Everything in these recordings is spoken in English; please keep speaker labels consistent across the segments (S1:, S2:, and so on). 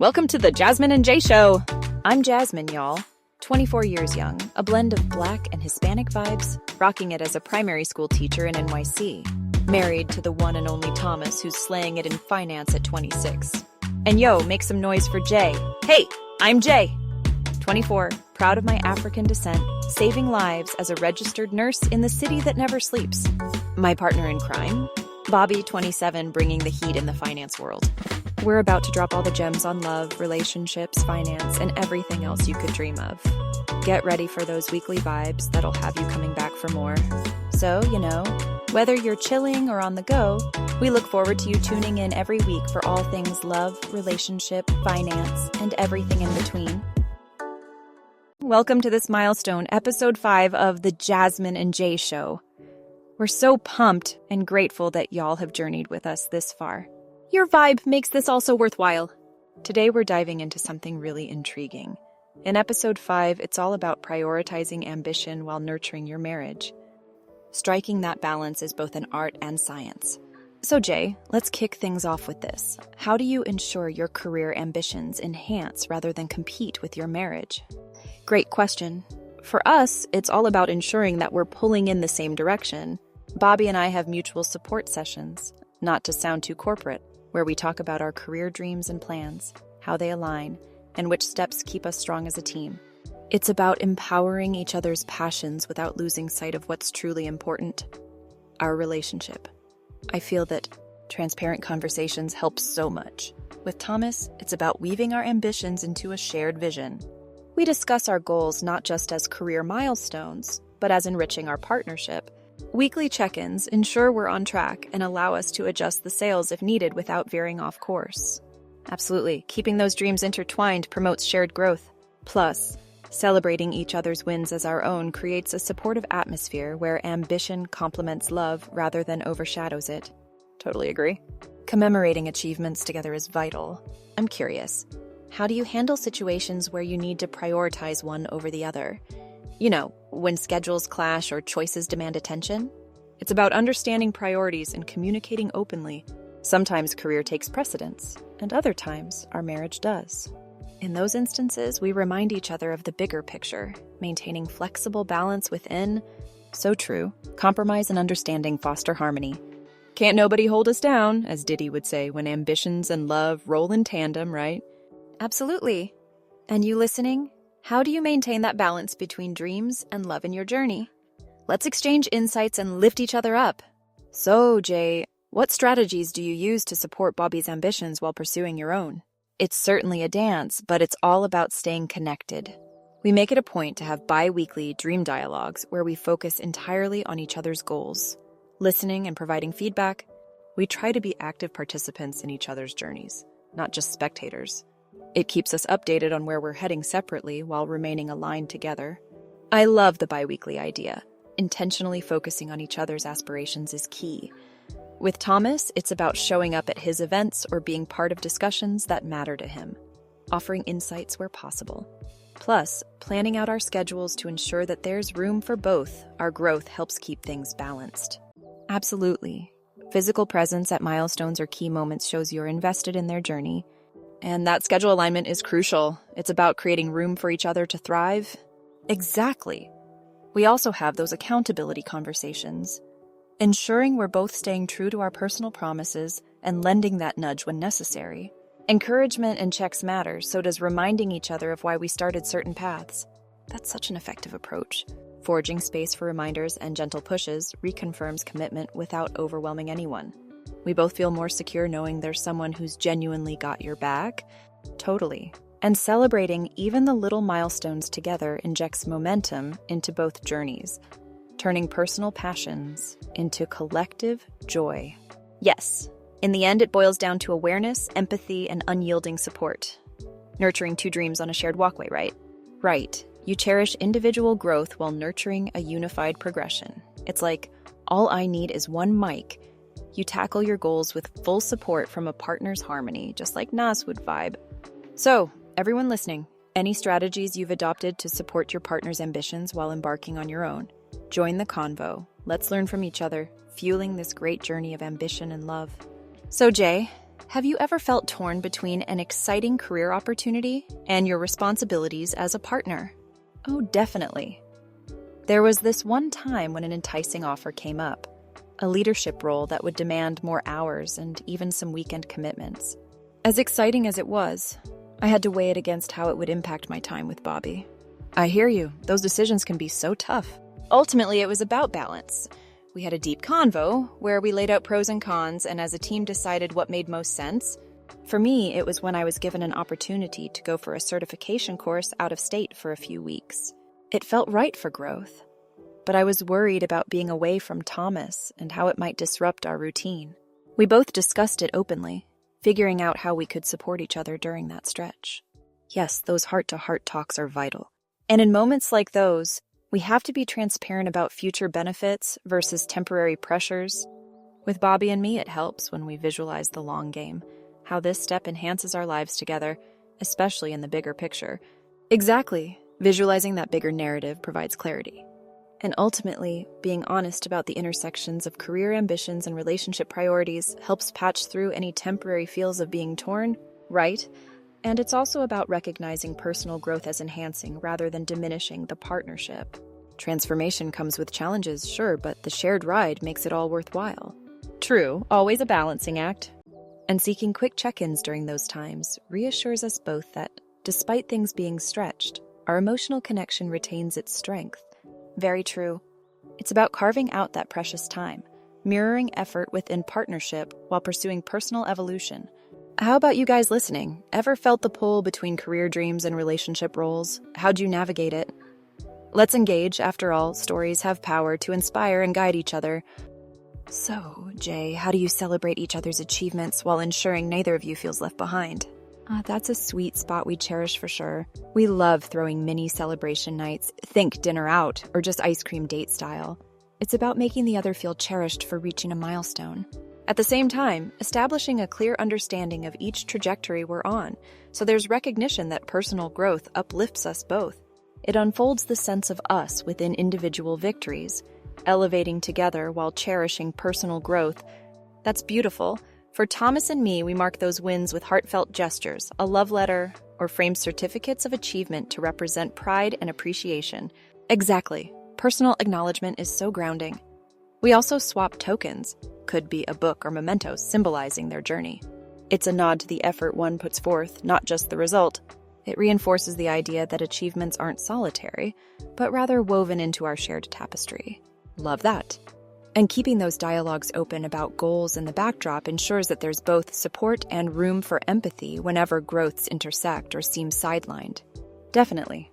S1: Welcome to the Jasmine Jaiye Show. I'm Jasmine, y'all. 24 years young, a blend of Black and Hispanic vibes, rocking it as a primary school teacher in NYC. Married to the one and only Thomas, who's slaying it in finance at 26. And yo, make some noise for Jay. Hey, I'm Jay. 24, proud of my African descent, saving lives as a registered nurse in the city that never sleeps. My partner in crime, Bobby, 27, bringing the heat in the finance world. We're about to drop all the gems on love, relationships, finance, and everything else you could dream of. Get ready for those weekly vibes that'll have you coming back for more. So, whether you're chilling or on the go, we look forward to you tuning in every week for all things love, relationship, finance, and everything in between. Welcome to this milestone, episode 5 of the Jasmine Jaiye Show. We're so pumped and grateful that y'all have journeyed with us this far. Your vibe makes this also worthwhile. Today we're diving into something really intriguing. In episode 5, it's all about prioritizing ambition while nurturing your marriage. Striking that balance is both an art and science. So Jay, let's kick things off with this. How do you ensure your career ambitions enhance rather than compete with your marriage? Great question. For us, it's all about ensuring that we're pulling in the same direction. Bobby and I have mutual support sessions, not to sound too corporate, where we talk about our career dreams and plans, how they align, and which steps keep us strong as a team. It's about empowering each other's passions without losing sight of what's truly important, our relationship. I feel that transparent conversations help so much. With Thomas, it's about weaving our ambitions into a shared vision. We discuss our goals not just as career milestones, but as enriching our partnership. Weekly check-ins ensure we're on track and allow us to adjust the sails if needed without veering off course. Absolutely, keeping those dreams intertwined promotes shared growth. Plus, celebrating each other's wins as our own creates a supportive atmosphere where ambition complements love rather than overshadows it. Totally agree. Commemorating achievements together is vital. I'm curious, how do you handle situations where you need to prioritize one over the other? When schedules clash or choices demand attention? It's about understanding priorities and communicating openly. Sometimes career takes precedence, and other times our marriage does. In those instances, we remind each other of the bigger picture, maintaining flexible balance within, so true, compromise and understanding foster harmony. Can't nobody hold us down, as Diddy would say, when ambitions and love roll in tandem, right? Absolutely. And you listening? How do you maintain that balance between dreams and love in your journey? Let's exchange insights and lift each other up. So, Jay, what strategies do you use to support Bobby's ambitions while pursuing your own? It's certainly a dance, but it's all about staying connected. We make it a point to have bi-weekly dream dialogues where we focus entirely on each other's goals. Listening and providing feedback, we try to be active participants in each other's journeys, not just spectators. It keeps us updated on where we're heading separately while remaining aligned together. I love the bi-weekly idea. Intentionally focusing on each other's aspirations is key. With Thomas, it's about showing up at his events or being part of discussions that matter to him, offering insights where possible. Plus, planning out our schedules to ensure that there's room for both. Our growth helps keep things balanced. Absolutely. Physical presence at milestones or key moments shows you're invested in their journey. And that schedule alignment is crucial. It's about creating room for each other to thrive. Exactly. We also have those accountability conversations, ensuring we're both staying true to our personal promises and lending that nudge when necessary. Encouragement and checks matter, so does reminding each other of why we started certain paths. That's such an effective approach. Forging space for reminders and gentle pushes reconfirms commitment without overwhelming anyone. We both feel more secure knowing there's someone who's genuinely got your back. Totally. And celebrating even the little milestones together injects momentum into both journeys, turning personal passions into collective joy. Yes, in the end, it boils down to awareness, empathy, and unyielding support. Nurturing two dreams on a shared walkway, right? Right. You cherish individual growth while nurturing a unified progression. It's like, all I need is one mic. You tackle your goals with full support from a partner's harmony, just like Nas would vibe. So, everyone listening, any strategies you've adopted to support your partner's ambitions while embarking on your own? Join the convo. Let's learn from each other, fueling this great journey of ambition and love. So, Jay, Have you ever felt torn between an exciting career opportunity and your responsibilities as a partner? Oh, definitely. There was this one time when an enticing offer came up, a leadership role that would demand more hours and even some weekend commitments. As exciting as it was, I had to weigh it against how it would impact my time with Bobby. I hear you. Those decisions can be so tough. Ultimately, it was about balance. We had a deep convo where we laid out pros and cons and as a team decided what made most sense. For me, it was when I was given an opportunity to go for a certification course out of state for a few weeks. It felt right for growth, but I was worried about being away from Thomas and how it might disrupt our routine. We both discussed it openly, figuring out how we could support each other during that stretch. Yes, those heart-to-heart talks are vital. And in moments like those, we have to be transparent about future benefits versus temporary pressures. With Bobby and me, it helps when we visualize the long game, how this step enhances our lives together, especially in the bigger picture. Exactly. Visualizing that bigger narrative provides clarity. And ultimately, being honest about the intersections of career ambitions and relationship priorities helps patch through any temporary feels of being torn, right? And it's also about recognizing personal growth as enhancing rather than diminishing the partnership. Transformation comes with challenges, sure, but the shared ride makes it all worthwhile. True, always a balancing act. And seeking quick check-ins during those times reassures us both that, despite things being stretched, our emotional connection retains its strength. Very true. It's about carving out that precious time, mirroring effort within partnership while pursuing personal evolution. How about you guys listening? Ever felt the pull between career dreams and relationship roles? How'd you navigate it? Let's engage. After all, stories have power to inspire and guide each other. So, Jay, how do you celebrate each other's achievements while ensuring neither of you feels left behind? That's a sweet spot we cherish for sure. We love throwing mini celebration nights, think dinner out, or just ice cream date style. It's about making the other feel cherished for reaching a milestone. At the same time, establishing a clear understanding of each trajectory we're on, so there's recognition that personal growth uplifts us both. It unfolds the sense of us within individual victories, elevating together while cherishing personal growth. That's beautiful. For Thomas and me, we mark those wins with heartfelt gestures, a love letter, or framed certificates of achievement to represent pride and appreciation. Exactly. Personal acknowledgement is so grounding. We also swap tokens, could be a book or mementos symbolizing their journey. It's a nod to the effort one puts forth, not just the result. It reinforces the idea that achievements aren't solitary, but rather woven into our shared tapestry. Love that. And keeping those dialogues open about goals in the backdrop ensures that there's both support and room for empathy whenever growths intersect or seem sidelined. Definitely.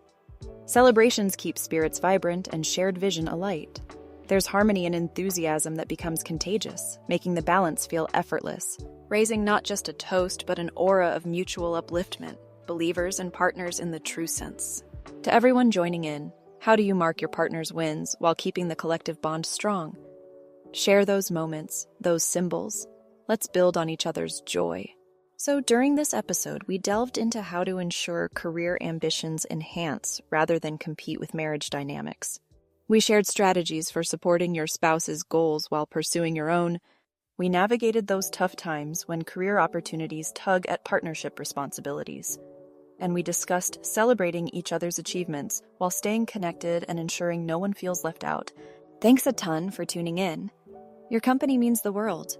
S1: Celebrations keep spirits vibrant and shared vision alight. There's harmony and enthusiasm that becomes contagious, making the balance feel effortless, raising not just a toast but an aura of mutual upliftment, believers and partners in the true sense. To everyone joining in, how do you mark your partner's wins while keeping the collective bond strong? Share those moments, those symbols. Let's build on each other's joy. So during this episode, we delved into how to ensure career ambitions enhance rather than compete with marriage dynamics. We shared strategies for supporting your spouse's goals while pursuing your own. We navigated those tough times when career opportunities tug at partnership responsibilities. And we discussed celebrating each other's achievements while staying connected and ensuring no one feels left out. Thanks a ton for tuning in. Your company means the world.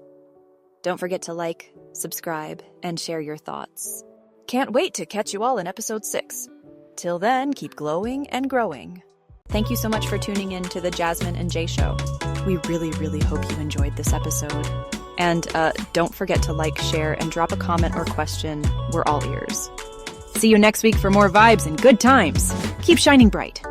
S1: Don't forget to like, subscribe, and share your thoughts. Can't wait to catch you all in episode 6. Till then, keep glowing and growing. Thank you so much for tuning in to the Jasmine and Jaiye Show. We really, really hope you enjoyed this episode. And don't forget to like, share, and drop a comment or question. We're all ears. See you next week for more vibes and good times. Keep shining bright.